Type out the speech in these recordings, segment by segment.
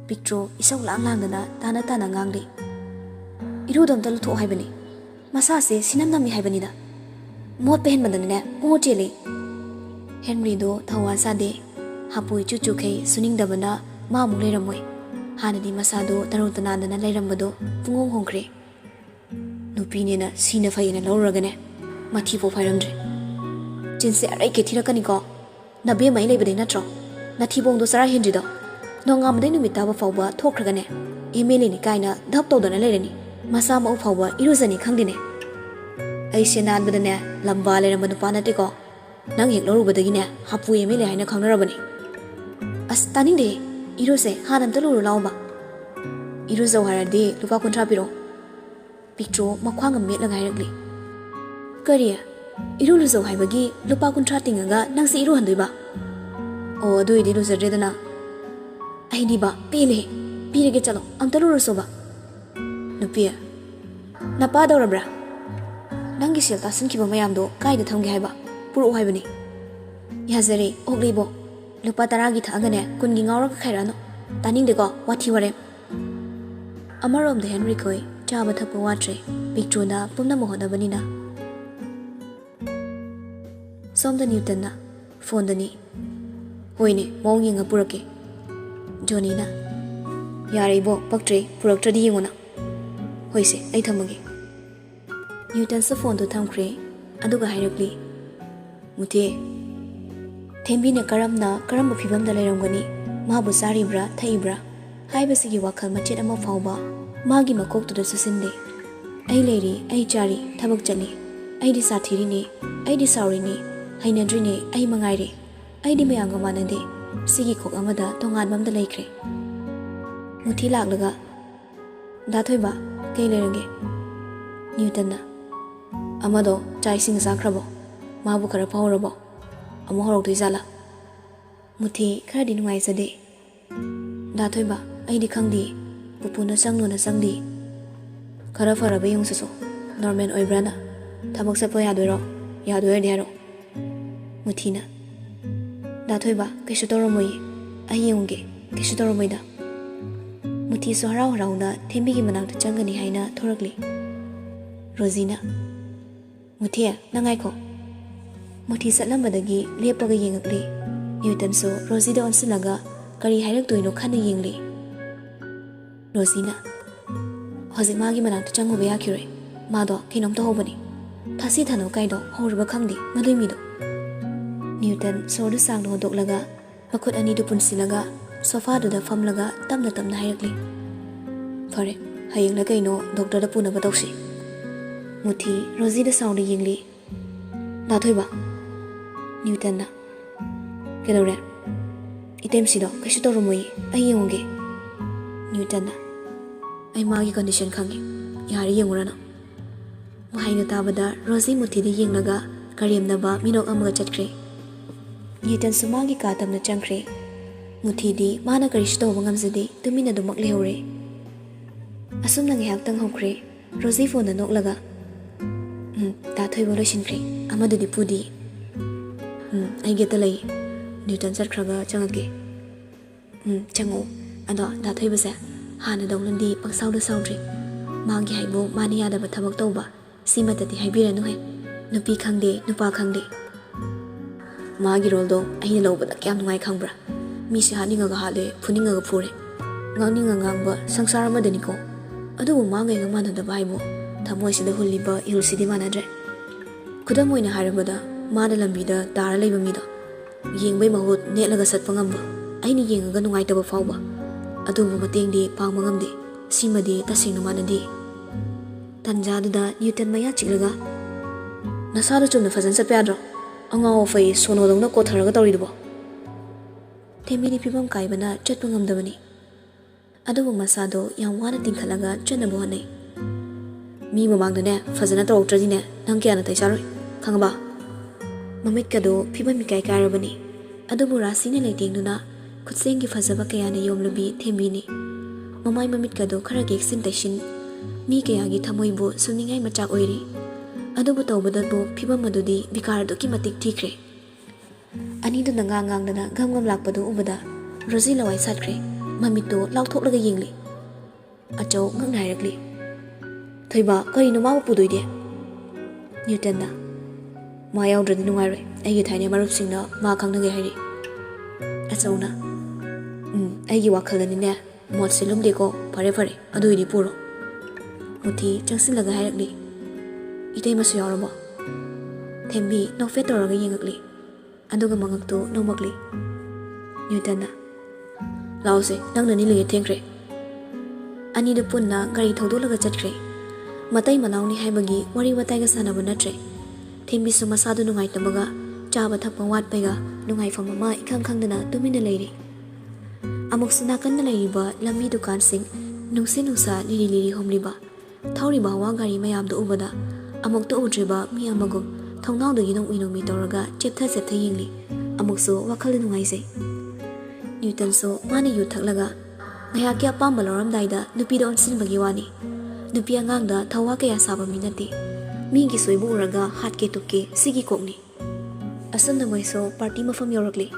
Pictro isau lang dana tana ngang li. Irudam talu tho haibani. Masa se sinam nami haibani da. Mot pehen bandani ne ngo cheli. Henry do thawa sa de. Hapui chu khay suning dabana ma mu leiramoi. Hanadi masa do taru tanadana leirambado pungong hongkre. Nupi ne na sina phayina lawragane. Mathi po phairamdre. Jinse arai ke thirakani ko. Nabe mai leibade natro. Nathi bong do sara Henry do. Nongam de numita ba fawba thokragane. Email ni kaina dhap tawdana leirani. Masa ma fawba iruzani khangdine. Ai senan badane lamba leiram nupa nate ko. Nang hek lorubadagi ne hapu email haina khangnarabani. As taning de iruse hanam taluru lawba. Iruzo harade lupa kontra piro. Pictro makhwang metla gairagli. Kariya iruluzo haibagi lupa kontra tingaga nangsi iru handoiba. O adu idi luzadredana. Ai di ba pele pirege chalo am taluru soba. Nupia napa daurabra. Nangi sel tasin kiba mayam do kaida thamge haiba puru haibani. Yazare oglibo lupa taragi thagane kungi ngawra khairano taning de ko wathi ware. Amarom de Henry koi chaba thapwa watre Pictro na pumna mohoda banina. Somda Newton na phone dani. Hoine mong yinga purake. Johnny na yare bo paktre puraktradi yingona. Hoise ai thamage. Newton sa phone to thamkre aduga hairakli. Mute Thembi ne karamba phibam da leiramgani mabu saribra thaibra haibasigi wakhal machet ama fawba magi makok tu da susinde ai leiri ai chari thabak chali ai di sathiri ne ai di sauri ne hainadri ne ai mangaire ai di mayanga manade sigi khok amada tongan bam da leikre muthi laklaga da thoiba kei leirange Newton na amado chai sing sakrabo mabu khara phawrabo amu horok tuizala muthi khara di nungai sade da thoiba ai di khangdi pupuna sangno na sangdi khara fara ba yung saso normal oibrana thabak sa po yadoiro yadoir de haro muthi na da thoiba keshu toro moi ai yunge keshu toro moi da muthi so harau na thembi gi manang ta changani haina thorakli Rosina muthi nangai ko Muthi satlambadagi lepaga yengakli. Newton so Rosida onsilaga kari hairak toino khana yengli. Rosina Hozik magi manang changu baya kire. Mado kinom to hobani. Thasi thano kaido horba khangdi madui do. Newton so du sang do doklaga makhut ani du punsilaga sofa do da famlaga tamna hairakli. Fare hayeng la kaino doctor da puna batokshi. Muthi Rosida sound yengli. Da thoiba Newton na Kedore Item sido kashi toro moi ai yunge Newton na ai magi condition khangi yari yengurana Muhaina tabada Rosie muthi de yenglaga karem na ba minok amaga chatkre Newton sumagi ka tamna changkre muthi di mana karish to bangamjade tumina do makle hore Asum nang hak tang hokre Rosie phone na noklaga ta thoi bolo shinkre amadu di pudi ai geta lay Newton chakraga changake chango ado da thoi base hana dawlandi paksau da saudri magi haibo mani yada ba thabak tawba simata ti haibiranu hai nupi khangde nupa khangde magi roldo ai lobada kyam ngai khangbra mi se haninga ga hale phuninga ga phore ngangninga ngangba sangsara madani ko adu mangai ga manada baibo thamoi sida huliba ilsidi manadre khudam oina harabada mada lambida tara leiba mido yengbai mahut netlaga satpa ngamba aini yengaga nungai taba fawba adubu matengdi pangma ngamde simadi tasingna manadi tanjaduda Newton maya chiklaga nasada chumna fajan satpa yadro angao fai sono dongna kotharaga tawridubo themini pibam kaibana chatpa ngamdabani adubu masado yam wana tingkhalaga chanabu hanai mi mamangdane fajana tawtrajine nang kya na taisaroi khangba mamit kado phiba mikai karabani adubu rasine leitengduna khutsengi fajaba kayana yomlubi thembini mamai mamit kado khara geksin taishin mi kayagi thamoibu suningai machak oiri adubu tawbadabo phiba madudi bikar doki matik thikre ani du nanga ngangdana gamgam lakpadu ubada Rosie lawai satkre ꯃꯃꯤꯠꯇꯣ ꯂꯥꯎꯊꯣꯛꯂꯒ ꯌꯦꯡꯂꯤ ꯑꯆꯧ ꯉꯛꯅ ꯍꯥꯏꯔꯛꯂꯤ ꯊꯣꯏꯕ ꯀꯔꯤꯅꯣ ꯃꯥꯕꯨ ꯄꯨꯗꯣꯏꯗꯤ ꯅ꯭ꯌꯨꯇꯟꯅ ꯃꯥ ꯌꯥꯎꯗ꯭ꯔꯗꯤ ꯅꯨꯡꯉꯥꯏꯔꯣꯏ ꯑꯩꯒꯤ ꯊꯥꯏꯅ ꯃꯔꯨꯞꯁꯤꯡꯅ ꯃꯥ ꯈꯪꯅꯒꯦ ꯍꯥꯏꯔꯤ ꯑꯆꯧꯅ ꯑꯩꯒꯤ ꯋꯥꯈꯜꯗꯅꯤꯅꯦ ꯃꯣꯠꯁꯦ ꯂꯨꯝꯗꯦꯀꯣ ꯐꯔꯦ ꯐꯔꯦ ꯑꯗꯨꯏꯗꯤ ꯄꯨꯔꯣ ꯃꯨꯊꯤ ꯆꯪꯁꯤꯜꯂꯒ ꯍꯥꯏꯔꯛꯂꯤ ꯏꯇꯩꯃꯁꯨ ꯌꯥꯎꯔꯕꯣ ꯊꯦꯝꯕꯤ ꯅꯣꯛꯐꯦꯠ ꯇꯧꯔꯒ ꯌꯦꯡꯉꯛꯂꯤ ꯑꯗꯨꯒ ꯃꯉꯛꯇꯨ ꯅꯣꯝꯃꯛꯂꯤ ꯅ꯭ꯌꯨꯇꯟꯅ ꯂꯥꯎꯁꯦ ꯅꯪꯅ ꯅꯤꯂꯨꯌꯦ ꯊꯦꯡꯈ꯭ꯔꯦ ꯑꯅꯤꯗꯨ ꯄꯨꯟꯅ ꯒꯥꯔꯤ ꯊꯧꯗꯣꯛꯂꯒ ꯆꯠꯈ꯭ꯔꯦ ꯃꯇꯩ ꯃꯅꯥꯎꯅꯤ ꯍꯥꯏꯕꯒꯤ ꯋꯥꯔꯤ ꯋꯥꯇꯥꯏꯒ ꯁꯥꯟꯅꯕ ꯅꯠꯇ꯭ꯔꯦ ꯊꯦꯝꯕꯤꯁꯨ ꯃꯁꯥꯗꯨ ꯅꯨꯡꯉꯥꯏꯇꯕꯒ ꯆꯥꯕ ꯊꯛꯄ ꯋꯥꯠꯄꯒ ꯅꯨꯡꯉꯥꯏꯐꯝ ꯑꯃ ꯏꯈꯪ ꯈꯪꯗꯅ ꯇꯨꯃꯤꯟꯅ ꯂꯩꯔꯤ ꯑꯃꯨꯛꯁꯨ ꯅꯥꯀꯟꯗ ꯂꯩꯔꯤꯕ ꯂꯝꯕꯤ ꯗꯨꯀꯥꯟꯁꯤꯡ ꯅꯨꯡꯁꯤꯠ ꯅꯨꯡꯁꯥ ꯂꯤꯔꯤ ꯂꯤꯔꯤ ꯍꯣꯝꯂꯤꯕ ꯊꯧꯔꯤꯕ ꯍꯋꯥ ꯒꯥꯔꯤ ꯃꯌꯥꯝꯗꯨ ꯎꯕꯗ ꯑꯃꯨꯛꯇ ꯎꯗ꯭ꯔꯤꯕ ꯃꯤ ꯑꯃꯒꯨꯝ ꯊꯣꯡꯅꯥꯎꯗꯒꯤ ꯅꯣꯡꯎꯏ ꯅꯣꯡꯃꯤ ꯇꯧꯔꯒ ꯆꯦꯞꯊ ꯆꯦꯞꯊ ꯌꯦꯡꯂꯤ ꯑꯃꯨꯛꯁꯨ ꯋꯥꯈꯜꯗ ꯅꯨꯡꯉꯥꯏꯖꯩ ꯅ꯭ꯌꯨꯇꯟꯁꯨ ꯃꯥꯅ ꯌꯨ ꯊꯛꯂꯒ ꯉꯥꯏꯍꯥꯛꯀꯤ ꯑꯄꯥꯝꯕ ꯂꯧꯔꯝꯗꯥꯏꯗ ꯅꯨꯄꯤꯗ ꯑꯣꯟꯁꯤꯟꯕꯒꯤ ꯋꯥꯅꯤ ꯅꯨꯄꯤ ꯑꯉꯥꯡꯗ ꯊꯋꯥ ꯀꯌꯥ ꯁꯥꯕ ꯃꯤ ꯅꯠꯇꯦ ꯃꯤꯒꯤ ꯁꯣꯏꯕ ꯎꯔꯒ ꯍꯥꯠꯀꯦ ꯇꯨꯞꯀꯦ ꯁꯤꯒꯤ ꯀꯣꯛꯅꯤ ꯑꯁꯨꯝꯅ ꯃꯣꯏꯁꯨ ꯄꯥꯔꯇꯤ ꯃꯐꯝ ꯌꯧꯔꯛꯂꯤ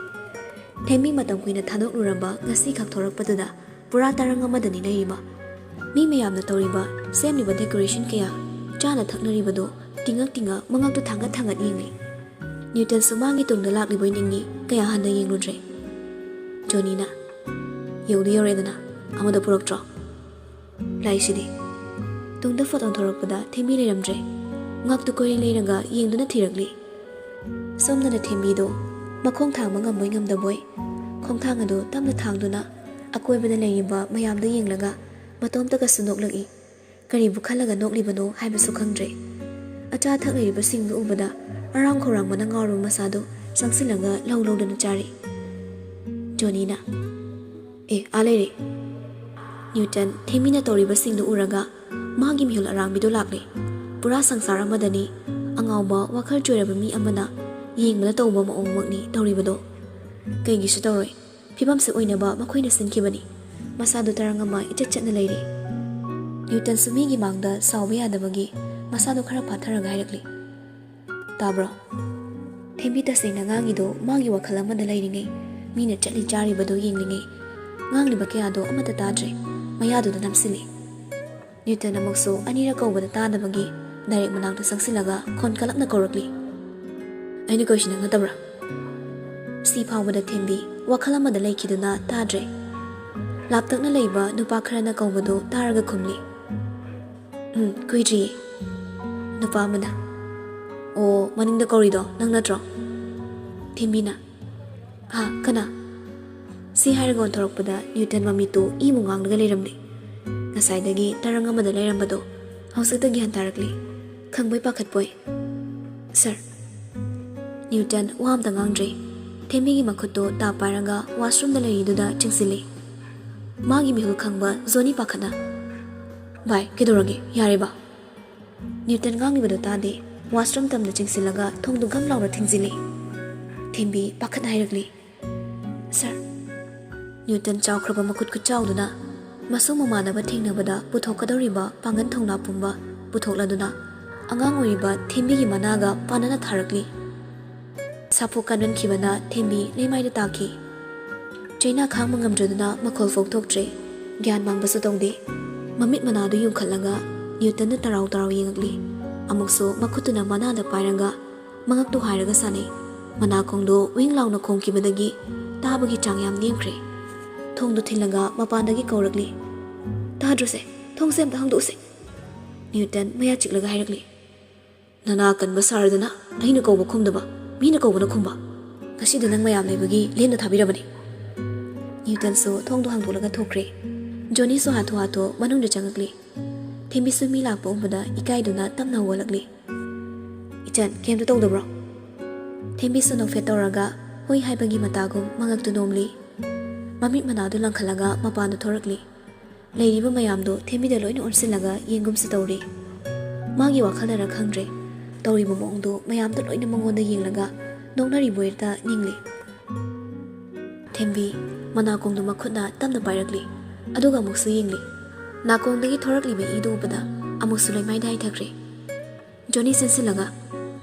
ꯊꯦꯝꯕꯤ ꯃꯇꯝ ꯀꯨꯏꯅ ꯊꯥꯗꯣꯛꯂꯨꯔꯕ ꯉꯁꯤ ꯈꯛ ꯊꯣꯔꯛꯄꯗꯨꯗ ꯄꯨꯔꯥ ꯇꯔꯪ ꯑꯃꯗꯅꯤ ꯂꯩꯔꯤꯕ ꯃꯤ ꯃꯌꯥꯝꯅ ꯇꯧꯔꯤꯕ ꯁꯦꯝꯂꯤꯕ ꯗꯦꯀꯣꯔꯦꯁꯟ ꯀꯌꯥ ꯆꯥꯅ ꯊꯛꯅꯔꯤꯕꯗꯣ ꯇꯤꯡꯉꯛ ꯇꯤꯡꯉꯛ ꯃꯉꯛꯇꯨ ꯊꯥꯡꯒꯠ ꯊꯥꯡꯒꯠ ꯌꯦꯡꯂꯤ ꯅ꯭ꯌꯨꯇꯟꯁꯨ ꯃꯥꯒꯤ ꯇꯨꯡꯗ ꯂꯥꯛꯂꯤꯕꯣꯏ ꯅꯤꯡꯉꯤ ꯀꯌꯥ ꯍꯟꯅ ꯌꯦꯡꯂꯨꯗ꯭ꯔꯦ ꯖꯣꯅꯤꯅ ꯌꯧꯗꯤ ꯌꯧꯔꯦꯗꯅ ꯑꯃꯗ ꯄꯨꯔꯛꯇ꯭ꯔꯣ ꯂꯥꯏꯁꯤꯗꯤ ꯇꯨꯡꯗ ꯐꯣꯠ ꯑꯣꯟꯊꯣꯔꯛꯄꯗ ꯊꯦꯝꯕꯤ ꯂꯩꯔꯝꯗ꯭ꯔꯦ ꯉꯛꯇꯨ ꯀꯣꯏꯔꯦꯡ ꯂꯩꯔꯒ ꯌꯦꯡꯗꯨꯅ ꯊꯤꯔꯛꯂꯤ ꯁꯣꯝꯗꯅ ꯊꯦꯝꯕꯤꯗꯣ ꯃꯈꯣꯡ ꯊꯥꯡꯕ ꯉꯝꯕꯣꯏ ꯉꯝꯗꯕꯣꯏ ꯈꯣꯡꯊꯥꯡ ꯑꯗꯨ ꯇꯞꯅ ꯊꯥꯡꯗꯨꯅ ꯑꯀꯣꯏꯕꯗ ꯂꯩꯔꯤꯕ ꯃꯌꯥꯝꯗ ꯌꯦꯡꯂꯒ ꯃꯇꯣꯝꯇꯒꯁꯨ ꯅꯣꯛꯂꯛꯏ ꯀꯔꯤꯕꯨ ꯈꯜꯂꯒ ꯅꯣꯛꯂꯤꯕꯅꯣ ꯍꯥꯏꯕꯁꯨ ꯈꯪꯗ꯭ꯔꯦ ꯑꯆꯥ ꯑꯊꯛ ꯂꯩꯔꯤꯕꯁꯤꯡꯗꯨ ꯎꯕꯗ ꯑꯔꯥꯝ ꯈꯧꯔꯥꯡꯕꯅ ꯉꯥꯎꯔꯕ ꯃꯁꯥꯗꯨ ꯆꯪꯁꯤꯜꯂꯒ ꯂꯧ ꯂꯧꯗꯨꯅ ꯆꯥꯔꯤ ꯖꯣꯅꯤꯅ ꯑꯥ ꯂꯩꯔꯦ ꯅ꯭ꯌꯨꯇꯟ ꯊꯦꯝꯕꯤꯅ ꯇꯧꯔꯤꯕꯁꯤꯡꯗꯨ ꯎꯔꯒ ꯃꯥꯒꯤ ꯃꯤꯍꯨꯜ ꯑꯔꯥꯡꯕꯤꯗꯨ ꯂꯥꯛꯂꯦ ꯄꯨꯔꯥ ꯁꯪꯁꯥꯔ ꯑꯃꯗꯅꯤ ꯑꯉꯥꯎꯕ ꯋꯥꯈꯜ ꯆꯣꯏꯔꯕ ꯃꯤ ꯑꯃꯅ ꯌꯦꯡꯕꯗ ꯇꯧꯕ ꯃꯑꯣꯡꯃꯛꯅꯤ ꯇꯧꯔꯤꯕꯗꯣ ꯀꯩꯒꯤꯁꯨ ꯇꯧꯔꯣꯏ ꯐꯤꯕꯝꯁꯤ ꯑꯣꯏꯅꯕ ꯃꯈꯣꯏꯅ ꯁꯤꯟꯈꯤꯕꯅꯤ ꯃꯁꯥꯗꯨ ꯇꯔꯪ ꯑꯃ ꯏꯆꯠ ꯆꯠꯅ ꯂꯩꯔꯤ ꯅ꯭ꯌꯨꯇꯟꯁꯨ ꯃꯤꯒꯤ ꯃꯥꯡꯗ ꯁꯥꯎꯕ ꯌꯥꯗꯕꯒꯤ ꯃꯁꯥꯗꯨ ꯈꯔ ꯐꯥꯊꯔꯒ ꯍꯥꯏꯔꯛꯂꯤ ꯇꯥꯕ꯭ꯔꯣ ꯊꯦꯝꯕꯤ ꯇꯁꯦꯡꯅ ꯉꯥꯡꯉꯤꯗꯣ ꯃꯥꯒꯤ ꯋꯥꯈꯜ ꯑꯃꯗ ꯂꯩꯔꯤꯉꯩ ꯃꯤꯅ ꯆꯠꯂꯤ ꯆꯥꯔꯤꯕꯗꯣ ꯌꯦꯡꯂꯤꯉꯩ ꯉꯥꯡꯂꯤꯕ ꯀꯌꯥꯗꯣ ꯑꯃꯠꯇ ꯇꯥꯗ꯭ꯔꯦ ꯃꯌꯥꯗꯨꯗ ꯅꯝꯁꯤꯜꯂꯤ ꯅ꯭ꯌꯨꯇꯟ ꯑꯃꯨꯛꯁꯨ ꯑꯅꯤꯔꯛ ꯀꯧꯕꯗ ꯇꯥꯗꯕꯒꯤ ꯗꯥꯏꯔꯦꯛ ꯃꯅꯥꯛꯇ ꯆꯪꯁꯤꯜꯂꯒ ꯈꯣꯟ ꯀꯂꯞꯅ ꯀꯧꯔꯛꯂꯤ ꯑꯩꯅ ꯀꯧꯏꯁꯤ ꯅꯪ ꯅꯠꯇꯕ꯭ꯔꯥ ꯁꯤ ꯐꯥꯎꯕꯗ ꯊꯦꯝꯕꯤ ꯋꯥꯈꯜ ꯑꯃꯗ ꯂꯩꯈꯤꯗꯨꯅ ꯇꯥꯗ꯭ꯔꯦ ꯂꯥꯞꯇꯛꯅ ꯂꯩꯕ ꯅꯨꯄꯥ ꯈꯔꯅ ꯀꯧꯕꯗꯨ ꯇꯥꯔꯒ ꯈꯨꯝꯂꯤ ꯀꯨꯏꯗ꯭ꯔꯤꯌꯦ ꯅꯨꯄꯥ ꯑꯃꯅ ꯑꯣ ꯃꯅꯤꯡꯗ ꯀꯧꯔꯤꯗꯣ ꯅꯪ ꯅꯠꯇ꯭ꯔꯣ ꯊꯦꯝꯕꯤꯅ ꯀꯅꯥ ꯁꯤ ꯍꯥꯏꯔꯒ ꯑꯣꯟꯊꯣꯔꯛꯄꯗ ꯅ꯭ꯌꯨꯇꯟ ꯃꯃꯤꯠꯇꯨ ꯏꯃꯨ ꯉꯥꯡꯂꯒ ꯂꯩꯔꯝꯂꯤ ꯉꯁꯥꯏꯗꯒꯤ ꯇꯔꯪ ꯑꯃꯗ ꯂꯩꯔꯝꯕꯗꯣ ꯍꯧꯖꯤꯛꯇ ꯒ꯭ꯌꯥꯟ ꯇꯥꯔꯛꯂꯤ ꯈꯪꯕꯣꯏ ꯄꯥꯈꯠꯄꯣꯏ ꯁꯥꯔ ꯅ꯭ꯌꯨꯇꯟ ꯋꯥ ꯑꯝꯇ ꯉꯥꯡꯗ꯭ꯔꯦ ꯊꯦꯝꯕꯤꯒꯤ ꯃꯈꯨꯠꯇꯨ ꯇꯥꯞ ꯄꯥꯏꯔꯒ ꯋꯥꯁꯔꯨꯝꯗ ꯂꯩꯔꯤꯗꯨꯗ ꯆꯤꯡꯁꯤꯜꯂꯤ ꯃꯥꯒꯤ ꯃꯤꯍꯨꯜ ꯈꯪꯕ ꯖꯣꯅꯤ ꯄꯥꯈꯠꯅ ꯚꯥꯏ ꯀꯩꯗꯧꯔꯒꯦ ꯌꯥꯔꯦꯕ ꯅ꯭ꯌꯨꯇꯟ ꯉꯥꯡꯂꯤꯕꯗꯣ ꯇꯥꯗꯦ ꯋꯥꯁꯔꯨꯝ ꯇꯝꯅ ꯆꯤꯡꯁꯤꯜꯂꯒ ꯊꯣꯡꯗꯨ ꯒꯝ ꯂꯥꯎꯅ ꯊꯤꯡꯖꯤꯜꯂꯤ ꯊꯦꯝꯕꯤ ꯄꯥꯈꯠꯅ ꯍꯥꯏꯔꯛꯂꯤ ꯁꯥꯔ ꯅ꯭ꯌꯨꯇꯟ ꯆꯥꯎꯈ꯭ꯔꯕ ꯃꯈꯨꯠ ꯈꯨꯠꯆꯥꯎꯗꯨꯅ ꯃꯁꯨ ꯃꯃꯥꯟꯅꯕ ꯊꯦꯡꯅꯕꯗ ꯄꯨꯊꯣꯛꯀꯗꯧꯔꯤꯕ ꯄꯥꯡꯒꯟ ꯊꯧꯅꯥ ꯄꯨꯝꯕ ꯄꯨꯊꯣꯛꯂꯗꯨꯅ ꯑꯉꯥꯡ ꯑꯣꯏꯔꯤꯕ ꯊꯦꯝꯕꯤꯒꯤ ꯃꯅꯥꯒ ꯄꯥꯟꯅꯅ ꯊꯥꯔꯛꯂꯤ ꯁꯥꯐꯨ ꯀꯟꯃꯟꯈꯤꯕꯅ ꯊꯦꯝꯕꯤ ꯂꯩꯃꯥꯏꯗ ꯇꯥꯈꯤ ꯆꯩꯅꯥ ꯈꯥꯡꯕ ꯉꯝꯗ꯭ꯔꯗꯨꯅ ꯃꯈꯣꯜ ꯐꯣꯛꯊꯣꯛꯇ꯭ꯔꯦ ꯒ꯭ꯌꯥꯟ ꯃꯥꯡꯕꯁꯨ ꯇꯧꯗꯦ ꯃꯃꯤꯠ ꯃꯅꯥꯗꯨ ꯌꯨꯡꯈꯠꯂꯒ ꯅ꯭ꯌꯨꯇꯟꯅ ꯇꯔꯥꯎ ꯇꯔꯥꯎ ꯌꯦꯡꯉꯛꯂꯤ ꯑꯃꯨꯛꯁꯨ ꯃꯈꯨꯠꯇꯨꯅ ꯃꯅꯥꯗ ꯄꯥꯏꯔꯒ ꯃꯉꯛꯇꯨ ꯍꯥꯏꯔꯒ ꯁꯥꯟꯅꯩ ꯃꯅꯥꯀꯣꯡꯗꯨ ꯋꯤꯡ ꯂꯥꯎꯅ ꯈꯣꯡꯈꯤꯕꯗꯒꯤ ꯇꯥꯕꯒꯤ ꯆꯥꯡ ꯌꯥꯝ ꯅꯦꯝꯈ꯭ꯔꯦ ꯊꯣꯡꯗꯨ ꯊꯤꯜꯂꯒ ꯃꯄꯥꯟꯗꯒꯤ ꯀꯧꯔꯛꯂꯤ ꯇꯥꯗ꯭ꯔꯣꯁꯦ ꯊꯣꯡꯁꯦ ꯑꯝꯇ ꯍꯥꯡꯗꯣꯛꯎꯁꯦ ꯅ꯭ꯌꯨꯇꯟ ꯃꯌꯥ ꯆꯤꯛꯂꯒ ꯍꯥꯏꯔꯛꯂꯤ ꯅꯅꯥ ꯀꯟꯕ ꯁꯥꯔꯗꯅ ꯑꯩꯅ ꯀꯧꯕ ꯈꯨꯝꯗꯕ ꯃꯤꯅ ꯀꯧꯕꯅ ꯈꯨꯝꯕ ꯉꯁꯤꯗꯤ ꯅꯪ ꯃꯌꯥꯝ ꯂꯩꯕꯒꯤ ꯂꯦꯝꯅ ꯊꯥꯕꯤꯔꯕꯅꯤ ꯅ꯭ꯌꯨꯇꯟꯁꯨ ꯊꯣꯡꯗꯨ ꯍꯥꯡꯗꯣꯛꯂꯒ ꯊꯣꯛꯈ꯭ꯔꯦ ꯖꯣꯅꯤꯁꯨ ꯍꯥꯊꯨ ꯍꯥꯊꯨ ꯃꯅꯨꯡꯗ ꯆꯪꯉꯛꯂꯤ ꯊꯦꯝꯕꯤꯁꯨ ꯃꯤ ꯂꯥꯛꯄ ꯎꯕꯗ ꯏꯀꯥꯏꯗꯨꯅ ꯇꯞꯅ ꯍꯧꯒꯠꯂꯛꯂꯤ ꯏꯆꯟ ꯀꯩꯝꯇ ꯇꯧꯗꯕ꯭ꯔꯣ ꯊꯦꯝꯕꯤꯁꯨ ꯅꯣꯛꯐꯦꯠ ꯇꯧꯔꯒ ꯍꯣꯏ ꯍꯥꯏꯕꯒꯤ ꯃꯇꯥꯒꯨꯝ ꯃꯉꯛꯇꯨ ꯅꯣꯝꯂꯤ ꯃꯃꯤꯠ ꯃꯅꯥꯗꯨ ꯂꯪꯈꯠꯂꯒ ꯃꯄꯥꯟꯗ ꯊꯣꯔꯛꯂꯤ ꯂꯩꯔꯤꯕ ꯃꯌꯥꯝꯗꯨ ꯊꯦꯝꯕꯤꯗ ꯂꯣꯏꯅ ꯑꯣꯟꯁꯤꯜꯂꯒ ꯌꯦꯡꯒꯨꯝꯁꯨ ꯇꯧꯔꯤ ꯃꯥꯒꯤ ꯋꯥꯈꯜꯅꯔ ꯈꯪꯗ꯭ꯔꯦ ꯇꯧꯔꯤꯕ ꯃꯑꯣꯡꯗꯨ ꯃꯌꯥꯝꯗꯨ ꯂꯣꯏꯅ ꯃꯉꯣꯟꯗ ꯌꯦꯡꯂꯒ ꯅꯣꯛꯅꯔꯤꯕꯣꯏꯇ ꯅꯤꯡꯂꯤ ꯊꯦꯝꯕꯤ ꯃꯅꯥꯀꯣꯡꯗꯨ ꯃꯈꯨꯠꯅ ꯇꯞꯅ ꯄꯥꯏꯔꯛꯂꯤ ꯑꯗꯨꯒ ꯑꯃꯨꯛꯁꯨ ꯌꯦꯡꯂꯤ ꯅꯥꯀꯣꯡꯗꯒꯤ ꯊꯣꯔꯛꯂꯤꯕ ꯏꯗꯨ ꯎꯕꯗ ꯑꯃꯨꯛꯁꯨ ꯂꯩꯃꯥꯏꯗ ꯍꯥꯏꯊꯈ꯭ꯔꯦ ꯖꯣꯅꯤ ꯆꯦꯟꯁꯤꯜꯂꯒ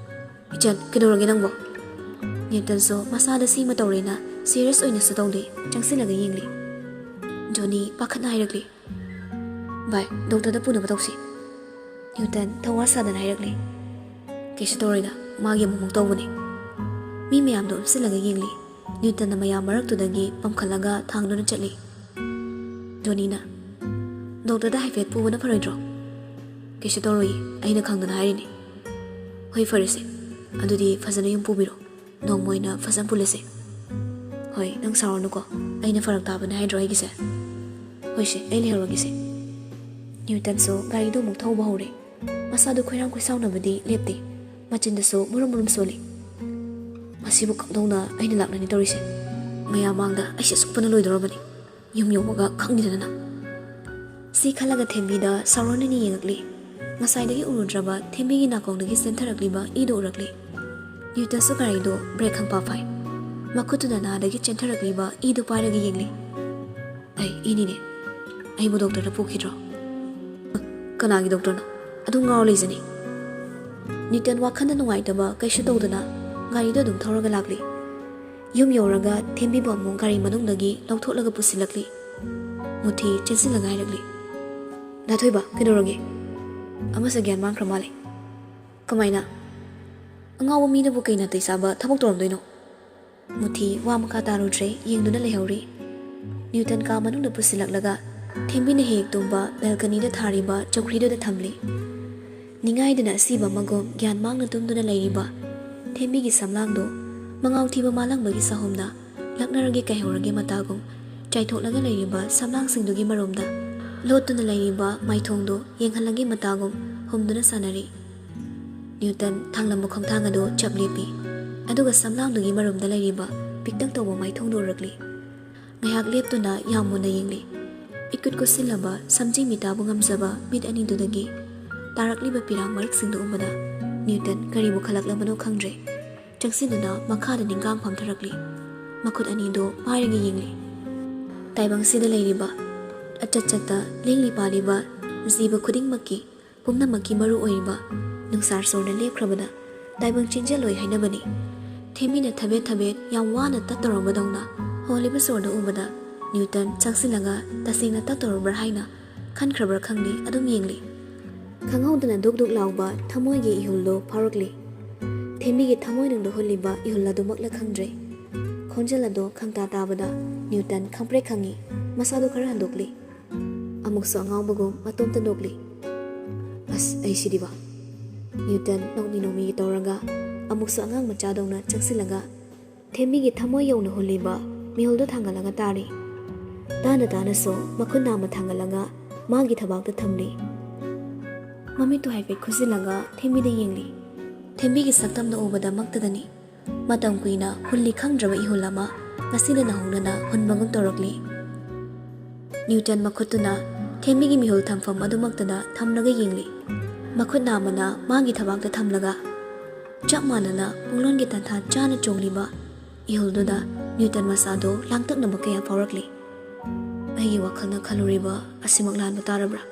ꯏꯆꯟ ꯀꯩꯗꯧꯔꯒꯦ ꯅꯪꯕꯣ ꯅ꯭ꯌꯨꯇꯟꯁꯨ ꯃꯁꯥꯗ ꯁꯤꯃ ꯇꯧꯔꯦꯅ ꯁꯤꯔꯤꯌꯁ ꯑꯣꯏꯅꯁꯨ ꯇꯧꯗꯦ ꯆꯪꯁꯤꯜꯂꯒ ꯌꯦꯡꯂꯤ ꯖꯣꯅꯤ ꯄꯥꯈꯠꯅ ꯍꯥꯏꯔꯛꯂꯤ꯫ ꯚꯥꯏ ꯗꯣꯛꯇꯔꯗ ꯄꯨꯅꯕ ꯇꯧꯁꯤ꯫ ꯅ꯭ꯌꯨꯇꯟ ꯊꯧꯋꯥ ꯁꯥꯗꯅ ꯍꯥꯏꯔꯛꯂꯤ꯫ ꯀꯩꯁꯨ ꯇꯧꯔꯣꯏꯗ ꯃꯥꯒꯤ ꯑꯃꯨꯛ ꯇꯧꯕꯅꯤ꯫ ꯃꯤ ꯃꯌꯥꯝꯗꯣ ꯎꯞꯁꯤꯜꯂꯒ ꯌꯦꯡꯂꯤ꯫ ꯅ꯭ꯌꯨꯇꯟꯅ ꯃꯌꯥꯝ ꯃꯔꯛꯇꯨꯗꯒꯤ ꯄꯝꯈꯠꯂꯒ ꯊꯥꯡꯗꯨꯅ ꯆꯠꯂꯤ꯫ ꯖꯣꯅꯤꯅ ꯗꯣꯛꯇꯔꯗ ꯍꯥꯏꯐꯦꯠ ꯄꯨꯕꯅ ꯐꯔꯣꯏꯗ꯭ꯔꯣ? ꯀꯩꯁꯨ ꯇꯧꯔꯣꯏꯌꯦ ꯑꯩꯅ ꯈꯪꯗꯅ ꯍꯥꯏꯔꯤꯅꯤ꯫ ꯍꯣꯏ ꯐꯔꯦꯁꯦ ꯑꯗꯨꯗꯤ ꯐꯖꯅ ꯌꯨꯝ ꯄꯨꯕꯤꯔꯣ ꯅꯣꯡꯃ ꯑꯣꯏꯅ ꯐꯖꯅ ꯄꯨꯜꯂꯁꯦ꯫ ꯍꯣꯏ ꯅꯪ ꯁꯥꯎꯔꯅꯨꯀꯣ ꯑꯩꯅ ꯐꯔꯛ ꯇꯥꯕꯅꯦ ꯍꯥꯏꯗ꯭ꯔꯣ ꯑꯩꯒꯤꯁꯦ꯫ ꯍꯣꯏꯁꯦ ꯑꯩ ꯂꯩꯍꯧꯔꯒꯦꯁꯦ꯫ ꯅ꯭ꯌꯨꯇꯟꯁꯨ ꯒꯥꯔꯤꯗꯣ ꯑꯃꯨꯛ ꯊꯧꯕ ꯍꯧꯔꯦ꯫ ꯃꯁꯥꯗꯣ ꯈꯣꯏꯔꯥꯡ ꯈꯣꯏꯁꯥꯎꯅꯕꯗꯤ ꯂꯦꯞꯇꯦ꯫ ꯃꯆꯤꯟꯗꯁꯨ ꯃꯨꯔꯨꯝ ꯃꯨꯔꯨꯝ ꯁꯣꯜꯂꯤ꯫ ꯃꯁꯤꯕꯨ ꯀꯝꯗꯧꯅ ꯑꯩꯅ ꯂꯥꯛꯅꯅꯤ ꯇꯧꯔꯤꯁꯦ? ꯃꯌꯥꯝ ꯃꯥꯡꯗ ꯑꯩꯁꯦ ꯁꯨꯛꯄꯅ ꯂꯣꯏꯗꯧꯔꯕꯅꯤ꯫ ꯌꯨꯝ ꯌꯧꯕꯒ ꯈꯪꯗꯦꯗꯅ꯫ ꯁꯤ ꯈꯜꯂꯒ ꯊꯦꯝꯕꯤꯗ ꯁꯥꯎꯔꯣꯟꯅꯅꯤ ꯌꯦꯡꯉꯛꯂꯤ꯫ ꯉꯁꯥꯏꯗꯒꯤ ꯎꯔꯨꯗ꯭ꯔꯕ ꯊꯦꯝꯕꯤꯒꯤ ꯅꯥꯀꯣꯡꯗꯒꯤ ꯆꯦꯟꯊꯔꯛꯂꯤꯕ ꯏꯗꯣ ꯎꯔꯛꯂꯤ꯫ ꯅ꯭ꯌꯨꯇꯟꯁꯨ ꯒꯥꯔꯤꯗꯣ ꯕ꯭ꯔꯦꯛ ꯈꯪꯄꯥ ꯐꯥꯏ꯫ ꯃꯈꯨꯠꯇꯨꯅ ꯅꯥꯗꯒꯤ ꯆꯦꯟꯊꯔꯛꯂꯤꯕ ꯏꯗꯣ ꯄꯥꯏꯔꯒ ꯌꯦꯡꯂꯤ꯫ ꯑꯩ ꯏꯅꯤꯅꯦ ꯑꯩꯕꯨ ꯗꯣꯛꯇꯔꯗ ꯄꯨꯈꯤꯗ꯭ꯔꯣ? ꯀꯅꯥꯒꯤ ꯗꯣꯛꯇꯔꯅꯣ? ꯑꯗꯨꯝ ꯉꯥꯎꯔ ꯂꯩꯖꯅꯤ꯫ ꯅ꯭ꯌꯨꯇꯟ ꯋꯥꯈꯜꯗ ꯅꯨꯡꯉꯥꯏꯇꯕ ꯀꯩꯁꯨ ꯇꯧꯗꯅ ꯒꯥꯔꯤꯗꯣ ꯑꯗꯨꯝ ꯊꯧꯔꯒ ꯂꯥꯛꯂꯤ꯫ ꯌꯨꯝ ꯌꯧꯔꯒ ꯊꯦꯝꯕꯤꯕꯨ ꯑꯃꯨꯛ ꯒꯥꯔꯤ ꯃꯅꯨꯡꯗꯒꯤ ꯂꯧꯊꯣꯛꯂꯒ ꯄꯨꯁꯤꯜꯂꯛꯂꯤ꯫ ꯃꯨꯊꯤ ꯆꯦꯟꯁꯤꯜꯂꯒ ꯍꯥꯏꯔꯛꯂꯤ꯫ ꯗꯥꯊꯣꯏꯕ ꯀꯩꯗꯧꯔꯒꯦ? ꯑꯃꯁꯨ ꯒ꯭ꯌꯥꯟ ꯃꯥꯡꯈ꯭ꯔ ꯃꯥꯜꯂꯦ꯫ ꯀꯃꯥꯏꯅ? ꯑꯉꯥꯎꯕ ꯃꯤꯅꯕꯨ ꯀꯩ ꯅꯥꯇꯩ ꯆꯥꯕ ꯊꯕꯛ ꯇꯧꯔꯝꯗꯣꯏꯅꯣ? ꯃꯨꯊꯤ ꯋꯥ ꯃꯈꯥ ꯇꯥꯔꯨꯗ꯭ꯔꯦ ꯌꯦꯡꯗꯨꯅ ꯂꯩꯍꯧꯔꯤ꯫ ꯅ꯭ꯌꯨꯇꯟ ꯀꯥ ꯃꯅꯨꯡꯗ ꯄꯨꯁꯤꯜꯂꯛꯂꯒ ꯊꯦꯝꯕꯤꯅ ꯍꯦꯛ ꯇꯨꯝꯕ ꯕꯦꯜꯀꯅꯤꯗ ꯊꯥꯔꯤꯕ ꯆꯧꯀ꯭ꯔꯤꯗꯨꯗ ꯊꯝꯂꯤ꯫ ꯅꯤꯡꯉꯥꯏꯗꯅ ꯑꯁꯤꯕ ꯑꯃꯒꯨꯝ ꯒ꯭ꯌꯥꯟ ꯃꯥꯡꯅ ꯇꯨꯝꯗꯨꯅ ꯂꯩꯔꯤꯕ ꯊꯦꯝꯕꯤꯒꯤ ꯁꯝꯂꯥꯡꯗꯣ ꯃꯉꯥꯎ ꯊꯤꯕ ꯃꯥꯂꯪꯕꯒꯤ ꯁahumꯅ ꯂꯛꯅꯔꯒꯦ ꯀꯩꯍꯧꯔꯒꯦ ꯃꯇꯥꯒꯨꯝ ꯆꯥꯏꯊꯣꯛꯂꯒ ꯂꯩꯔꯤꯕ ꯁꯝꯂꯥꯡꯁꯤꯡꯗꯨꯒꯤ ꯃꯔꯣꯝꯗ ꯂꯣꯠꯇꯨꯅ ꯂꯩꯔꯤꯕ ꯃꯥꯏꯊꯣꯡꯗꯣ ꯌꯦꯡꯍꯜꯂꯒꯦ ꯃꯇꯥꯒꯨꯝ ꯍꯨꯝꯗꯨꯅ ꯁꯥꯟꯅꯔꯤ꯫ ꯅ꯭ꯌꯨꯇꯟ ꯊꯥꯡꯂꯝꯕ ꯈꯣꯡꯊꯥꯡ ꯑꯗꯨ ꯆꯞ ꯂꯦꯞꯄꯤ꯫ ꯑꯗꯨꯒ ꯁꯝꯂꯥꯡꯗꯨꯒꯤ ꯃꯔꯣꯝꯗ ꯂꯩꯔꯤꯕ ꯄꯤꯛꯇꯛ ꯇꯧꯕ ꯃꯥꯏꯊꯣꯡꯗꯨ ꯎꯔꯛꯂꯤ꯫ ꯉꯥꯏꯍꯥꯛ ꯂꯦꯞꯇꯨꯅ ꯌꯥꯝ ꯃꯨꯟꯅ ꯌꯦꯡꯂꯤ꯫ ꯏꯀꯨꯠ ꯀꯨꯠꯁꯤꯜꯂꯕ ꯁꯝꯖꯤ ꯃꯤꯇꯥꯕꯨ ꯉꯝꯖꯕ ꯃꯤꯠ ꯑꯅꯤꯗꯨꯗꯒꯤ ꯇꯥꯔꯛꯂꯤꯕ ꯄꯤꯔꯥꯡ ꯃꯔꯛꯁꯤꯡꯗꯨ ꯎꯕꯗ ꯅ꯭ꯌꯨꯇꯟ ꯀꯔꯤꯕꯨ ꯈꯜꯂꯛꯂꯕꯅꯣ ꯈꯪꯗ꯭ꯔꯦ꯫ ꯆꯪꯁꯤꯟꯗꯨꯅ ꯃꯈꯥꯗ ꯅꯤꯡꯒꯥꯡ ꯐꯝꯊꯔꯛꯂꯤ꯫ ꯃꯈꯨꯠ ꯑꯅꯤꯗꯨ ꯄꯥꯏꯔꯒ ꯌꯦꯡꯂꯤ꯫ ꯇꯥꯏꯕꯪꯁꯤꯗ ꯂꯩꯔꯤꯕ ꯑꯆꯠ-ꯆꯠꯇ ꯂꯦꯡꯂꯤ ꯄꯥꯜꯂꯤꯕ ꯖꯤꯕ ꯈꯨꯗꯤꯡꯃꯛꯀꯤ ꯄꯨꯝꯅꯃꯛꯀꯤ ꯃꯔꯨ ꯑꯣꯏꯔꯤꯕ ꯅꯨꯡꯁꯥꯔ ꯁꯣꯔꯅ ꯂꯦꯞꯈ꯭ꯔꯕꯗ ꯇꯥꯏꯕꯪ ꯆꯦꯟꯖꯜꯂꯣꯏ ꯍꯥꯏꯅꯕꯅꯤ꯫ ꯊꯦꯝꯕꯤꯅ ꯊꯕꯦꯠ ꯊꯕꯦꯠ ꯌꯥꯝ ꯋꯥꯅ ꯇꯠꯇꯧꯔꯕꯗꯧꯅ ꯍꯣꯜꯂꯤꯕ ꯁꯣꯔꯗ ꯎꯕꯗ ꯅ꯭ꯌꯨꯇꯟ ꯆꯪꯁꯤꯜꯂꯒ ꯇꯁꯦꯡꯅ ꯇꯠꯇꯧꯔꯕ꯭ꯔꯥ ꯍꯥꯏꯅ ꯈꯟꯈ꯭ꯔꯕ꯭ꯔꯥ ꯈꯪꯗꯦ ꯑꯗꯨꯝ ꯌꯦꯡꯂꯤ꯫ ꯈꯪꯍꯧꯗꯅ ꯗꯨꯛ ꯗꯨꯛ ꯂꯥꯎꯕ ꯊꯃꯣꯏꯒꯤ ꯏꯍꯨꯜꯗꯣ ꯐꯥꯎꯔꯛꯂꯤ꯫ ꯊꯦꯝꯕꯤꯒꯤ ꯊꯃꯣꯏꯅꯨꯡꯗ ꯍꯨꯜꯂꯤꯕ ꯏꯍꯨꯜ ꯑꯗꯨꯃꯛꯂ ꯈꯪꯗ꯭ꯔꯦ꯫ ꯈꯣꯟꯖꯦꯜ ꯑꯗꯣ ꯈꯪꯇꯥ ꯇꯥꯕꯗ ꯅ꯭ꯌꯨꯇꯟ ꯈꯪꯄ꯭ꯔꯦꯛ ꯈꯪꯉꯤ꯫ ꯃꯁꯥꯗꯣ ꯈꯔ ꯍꯟꯗꯣꯛꯂꯤ꯫ ꯑꯃꯨꯛꯁꯨ ꯑꯉꯥꯎꯕꯒꯨꯝ ꯃꯇꯣꯝꯇ ꯅꯣꯛꯂꯤ꯫ ꯑꯁ ꯑꯩꯁꯤꯗꯤꯕ꯫ ꯅ꯭ꯌꯨꯇꯟ ꯅꯣꯛꯃꯤ ꯅꯣꯛꯃꯤꯒꯤ ꯇꯧꯔꯒ ꯑꯃꯨꯛꯁꯨ ꯑꯉꯥꯡ ꯃꯆꯥꯗꯧꯅ ꯆꯪꯁꯤꯜꯂꯒ ꯊꯦꯝꯕꯤꯒꯤ ꯊꯃꯣꯏ ꯌꯧꯅ ꯍꯨꯜꯂꯤꯕ ꯃꯤꯍꯨꯜꯗꯣ ꯊꯥꯡꯒꯠꯂꯒ ꯇꯥꯔꯤ꯫ ꯇꯥꯅ ꯇꯥꯅꯁꯨ ꯃꯈꯨꯠ ꯅꯥꯝꯃ ꯊꯥꯡꯒꯠꯂꯒ ꯃꯥꯒꯤ ꯊꯕꯥꯛꯇ ꯊꯝꯂꯤ꯫ ꯃꯃꯤꯠꯇꯨ ꯍꯥꯏꯐꯦꯠ ꯈꯨꯖꯤꯜꯂꯒ ꯊꯦꯝꯕꯤꯗ ꯌꯦꯡꯂꯤ꯫ ꯊꯦꯝꯕꯤꯒꯤ ꯁꯛꯇꯝꯗ ꯎꯕꯗ ꯃꯛꯇꯗꯅꯤ ꯃꯇꯝ ꯀꯨꯏꯅ ꯍꯨꯜꯂꯤ ꯈꯪꯗ꯭ꯔꯕ ꯏꯍꯨꯜ ꯑꯃ ꯉꯁꯤꯗ ꯅꯧꯍꯧꯅꯅ ꯍꯨꯟꯕꯒꯨꯝ ꯇꯧꯔꯛꯂꯤ꯫ ꯅ꯭ꯌꯨꯇꯟ ꯃꯈꯨꯠꯇꯨꯅ ꯊꯦꯝꯕꯤꯒꯤ ꯃꯤꯍꯨꯜ ꯊꯝꯐꯝ ꯑꯗꯨꯃꯛꯇꯗ ꯊꯝꯂꯒ ꯌꯦꯡꯂꯤ꯫ ꯃꯈꯨꯠ ꯅꯥꯝꯃꯅ ꯃꯥꯒꯤ ꯊꯕꯥꯛꯇ ꯊꯝꯂꯒ ꯆꯞ ꯃꯥꯟꯅꯅ ꯄꯨꯡꯂꯣꯟꯒꯤ ꯇꯟꯊꯥ ꯆꯥꯅ ꯆꯣꯡꯂꯤꯕ ꯏꯍꯨꯜꯗꯨꯗ ꯅ꯭ꯌꯨꯇꯟ ꯃꯁꯥꯗꯣ ꯂꯥꯡꯇꯛꯅꯕ ꯀꯌꯥ ꯐꯥꯎꯔꯛꯂꯤ꯫ ꯑꯩꯒꯤ ꯋꯥꯈꯜꯅ ꯈꯜꯂꯨꯔꯤꯕ ꯑꯁꯤꯃꯛ ꯂꯥꯟꯕ ꯇꯥꯔꯕ꯭ꯔꯥ?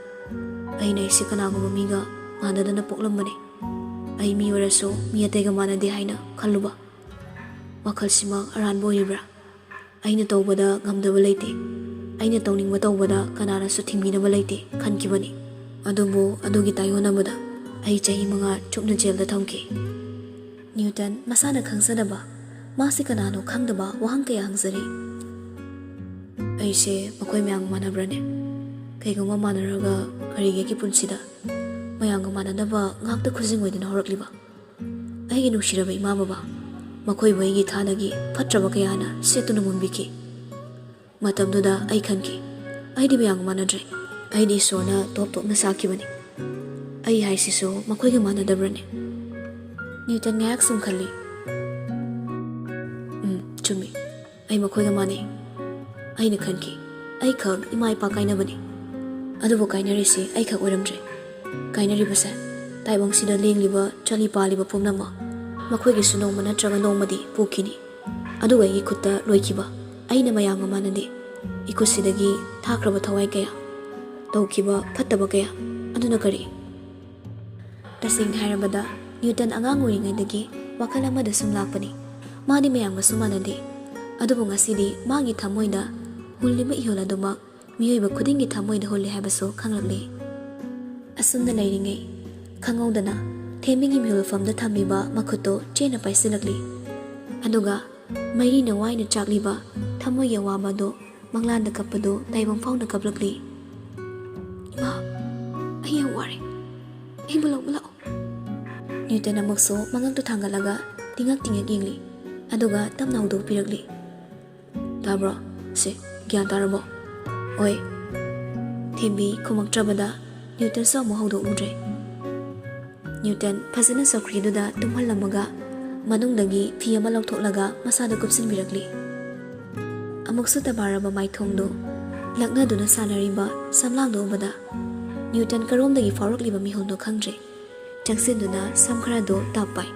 ꯑꯩꯅ ꯑꯩꯁꯤ ꯀꯅꯥꯒꯨꯝꯕ ꯃꯤꯒ ꯃꯥꯟꯅꯗꯅ ꯄꯣꯛꯂꯝꯕꯅꯤ꯫ ꯑꯩ ꯃꯤ ꯑꯣꯏꯔꯁꯨ ꯃꯤ ꯑꯇꯩꯒ ꯃꯥꯟꯅꯗꯦ ꯍꯥꯏꯅ ꯈꯜꯂꯨꯕ ꯋꯥꯈꯜꯁꯤꯃꯛ ꯑꯔꯥꯟꯕ ꯑꯣꯏꯔꯤꯕ꯭ꯔꯥ? ꯑꯩꯅ ꯇꯧꯕꯗ ꯉꯝꯗꯕ ꯂꯩꯇꯦ꯫ ꯑꯩꯅ ꯇꯧꯅꯤꯡꯕ ꯇꯧꯕꯗ ꯀꯅꯥꯅꯁꯨ ꯊꯤꯡꯕꯤꯅꯕ ꯂꯩꯇꯦ ꯈꯟꯈꯤꯕꯅꯤ꯫ ꯑꯗꯨꯕꯨ ꯑꯗꯨꯒꯤ ꯇꯥꯏꯌꯣꯟꯅꯕꯗ ꯑꯩ ꯆꯍꯤ 5 ꯆꯨꯞꯅ ꯖꯦꯜꯗ ꯊꯝꯈꯤ꯫ ꯅ꯭ꯌꯨꯇꯟ ꯃꯁꯥꯅ ꯈꯪꯖꯗꯕ ꯃꯥꯁꯤ ꯀꯅꯥꯅꯣ ꯈꯪꯗꯕ ꯋꯥꯍꯪ ꯀꯌꯥ ꯍꯪꯖꯔꯤ꯫ ꯑꯩꯁꯦ ꯃꯈꯣꯏ ꯃꯌꯥꯝꯒ ꯃꯥꯟꯅꯕ꯭ꯔꯅꯦ? ꯀꯩꯒꯨꯝꯕ ꯃꯥꯟꯅꯔꯒ ꯀꯔꯤꯒꯤ ꯑꯩꯒꯤ ꯄꯨꯟꯁꯤꯗ ꯃꯌꯥꯝꯒ ꯃꯥꯟꯅꯗꯕ ꯉꯥꯛꯇ ꯈꯨꯖꯤꯡ ꯑꯣꯏꯗꯨꯅ ꯍꯧꯔꯛꯂꯤꯕ? ꯑꯩꯒꯤ ꯅꯨꯡꯁꯤꯔꯕ ꯏꯃꯥ ꯕꯕꯥ ꯃꯈꯣꯏꯕꯨ ꯑꯩꯒꯤ ꯊꯥꯗꯒꯤ ꯐꯠꯇ꯭ꯔꯕ ꯀꯌꯥꯅ ꯁꯦꯠꯇꯨꯅ ꯃꯨꯟꯕꯤꯈꯤ꯫ ꯃꯇꯝꯗꯨꯗ ꯑꯩ ꯈꯟꯈꯤ ꯑꯩꯗꯤ ꯃꯌꯥꯝꯒ ꯃꯥꯟꯅꯗ꯭ꯔꯦ꯫ ꯑꯩꯗꯤ ꯏꯁꯣꯔꯅ ꯇꯣꯞ ꯇꯣꯞꯅ ꯁꯥꯈꯤꯕꯅꯤ꯫ ꯑꯩ ꯍꯥꯏꯁꯤꯁꯨ ꯃꯈꯣꯏꯒ ꯃꯥꯟꯅꯗꯕ꯭ꯔꯅꯦ? ꯅ꯭ꯌꯨꯇꯟ ꯉꯥꯏꯍꯥꯛ ꯁꯨꯝ ꯈꯜꯂꯤ꯫ ꯆꯨꯝꯃꯤ ꯑꯩ ꯃꯈꯣꯏꯒ ꯃꯥꯟꯅꯩ꯫ ꯑꯩꯅ ꯈꯟꯈꯤ ꯑꯩ ꯈꯛ ꯏꯃꯥ ꯏꯄꯥ ꯀꯥꯏꯅꯕꯅꯤ꯫ ꯑꯗꯨꯕꯨ ꯀꯥꯏꯅꯔꯤꯁꯤ ꯑꯩ ꯈꯛ ꯑꯣꯏꯔꯝꯗ꯭ꯔꯦ꯫ ꯀꯥꯏꯅꯔꯤꯕꯁꯦ ꯇꯥꯏꯕꯪꯁꯤꯗ ꯂꯦꯡꯂꯤꯕ ꯆꯠꯂꯤ ꯄꯥꯜꯂꯤꯕ ꯄꯨꯝꯅꯃꯛ ꯃꯈꯣꯏꯒꯤꯁꯨ ꯅꯣꯡꯃ ꯅꯠꯇ꯭ꯔꯒ ꯅꯣꯡꯃꯗꯤ ꯄꯨꯈꯤꯅꯤ꯫ ꯑꯗꯨꯒ ꯑꯩꯒꯤ ꯈꯨꯠꯇ ꯂꯣꯏꯈꯤꯕ ꯑꯩꯅ ꯃꯌꯥꯝꯒ ꯃꯥꯟꯅꯗꯦ꯫ ꯏꯈꯨꯠꯁꯤꯗꯒꯤ ꯊꯥꯈ꯭ꯔꯕ ꯊꯋꯥꯏ ꯀꯌꯥ ꯇꯧꯈꯤꯕ ꯐꯠꯇꯕ ꯀꯌꯥ ꯑꯗꯨꯅ ꯀꯔꯤ? ꯇꯁꯦꯡꯅ ꯍꯥꯏꯔꯕꯗ ꯅ꯭ꯌꯨꯇꯟ ꯑꯉꯥꯡ ꯑꯣꯏꯔꯤꯉꯩꯗꯒꯤ ꯋꯥꯈꯜ ꯑꯃꯗ ꯁꯨꯝ ꯂꯥꯛꯄꯅꯤ꯫ ꯃꯥꯗꯤ ꯃꯌꯥꯝꯒꯁꯨ ꯃꯥꯟꯅꯗꯦ꯫ ꯑꯗꯨꯕꯨ ꯉꯁꯤꯗꯤ ꯃꯥꯒꯤ ꯊꯃꯣꯏꯗ ꯍꯨꯜꯂꯤꯕ ꯏꯍꯨꯜ ꯑꯗꯨꯃꯛ ꯃꯤꯑꯣꯏꯕ ꯈꯨꯗꯤꯡꯒꯤ ꯊꯃꯣꯏꯗ ꯍꯨꯜꯂꯤ ꯍꯥꯏꯕꯁꯨ ꯈꯪꯂꯛꯂꯤ꯫ ꯑꯁꯨꯝꯅ ꯂꯩꯔꯤꯉꯩ ꯈꯪꯍꯧꯗꯅ ꯊꯦꯝꯕꯤꯒꯤ ꯃꯤꯍꯨꯜꯐꯝꯗ ꯊꯝꯂꯤꯕ ꯃꯈꯨꯠꯇꯨ ꯆꯦꯅ ꯄꯥꯏꯁꯤꯜꯂꯛꯂꯤ꯫ ꯑꯗꯨꯒ ꯃꯩꯔꯤꯅ ꯋꯥꯏꯅ ꯆꯥꯛꯂꯤꯕ ꯊꯃꯣꯏꯒꯤ ꯑꯋꯥꯕ ꯑꯗꯨ ꯃꯪꯂꯥꯟꯗ ꯀꯞꯄꯗꯨ ꯇꯥꯏꯕꯪ ꯐꯥꯎꯅ ꯀꯞꯂꯛꯂꯤ꯫ ꯏꯃꯥ, ꯑꯩ ꯌꯥꯝ ꯋꯥꯔꯦ, ꯑꯩꯕꯨ ꯂꯧꯕ ꯂꯥꯛꯑꯣ꯫ ꯅ꯭ꯌꯨꯇꯟ ꯑꯃꯨꯛꯁꯨ ꯃꯉꯛꯇꯨ ꯊꯥꯡꯒꯠꯂꯒ ꯇꯤꯡꯉꯛ ꯌꯦꯡꯂꯤ, ꯑꯗꯨꯒ ꯇꯞꯅ ꯍꯧꯗꯣꯛꯄꯤꯔꯛꯂꯤ꯫ ꯇꯥꯕ꯭ꯔꯣ? ꯁꯤ ꯒ꯭ꯌꯥꯟ ꯇꯥꯔꯕꯣ? ꯑꯣꯏ꯫ ꯊꯦꯝꯕꯤ ꯈꯨꯝꯃꯛꯇ꯭ꯔꯕꯗ ꯅ꯭ꯌꯨꯇꯟꯁꯨ ꯑꯃꯨꯛ ꯍꯧꯗꯣꯛꯎꯗ꯭ꯔꯦ꯫ ꯅ꯭ꯌꯨꯇꯟ ꯐꯖꯅ ꯆꯧꯀ꯭ꯔꯤꯗꯨꯗ ꯇꯨꯝꯍꯜꯂꯝꯃꯒ ꯃꯅꯨꯡꯗꯒꯤ ꯐꯤ ꯑꯃ ꯂꯧꯊꯣꯛꯂꯒ ꯃꯁꯥꯗ ꯀꯨꯞꯁꯤꯟꯕꯤꯔꯛꯂꯤ꯫ ꯑꯃꯨꯛꯁꯨ ꯇꯕꯥꯔꯕ ꯃꯥꯏꯊꯣꯡꯗꯨ ꯂꯛꯅꯗꯨꯅ ꯁꯥꯟꯅꯔꯤꯕ ꯁꯝꯂꯥꯡꯗꯨ ꯎꯕꯗ ꯅ꯭ꯌꯨꯇꯟ ꯀꯔꯣꯝꯗꯒꯤ ꯐꯥꯎꯔꯛꯂꯤꯕ ꯃꯤꯍꯨꯜꯅꯣ ꯈꯪꯗ꯭ꯔꯦ꯫ ꯆꯪꯁꯤꯟꯗꯨꯅ ꯁꯝ ꯈꯔꯗꯨ ꯇꯥꯞꯄꯥꯏ,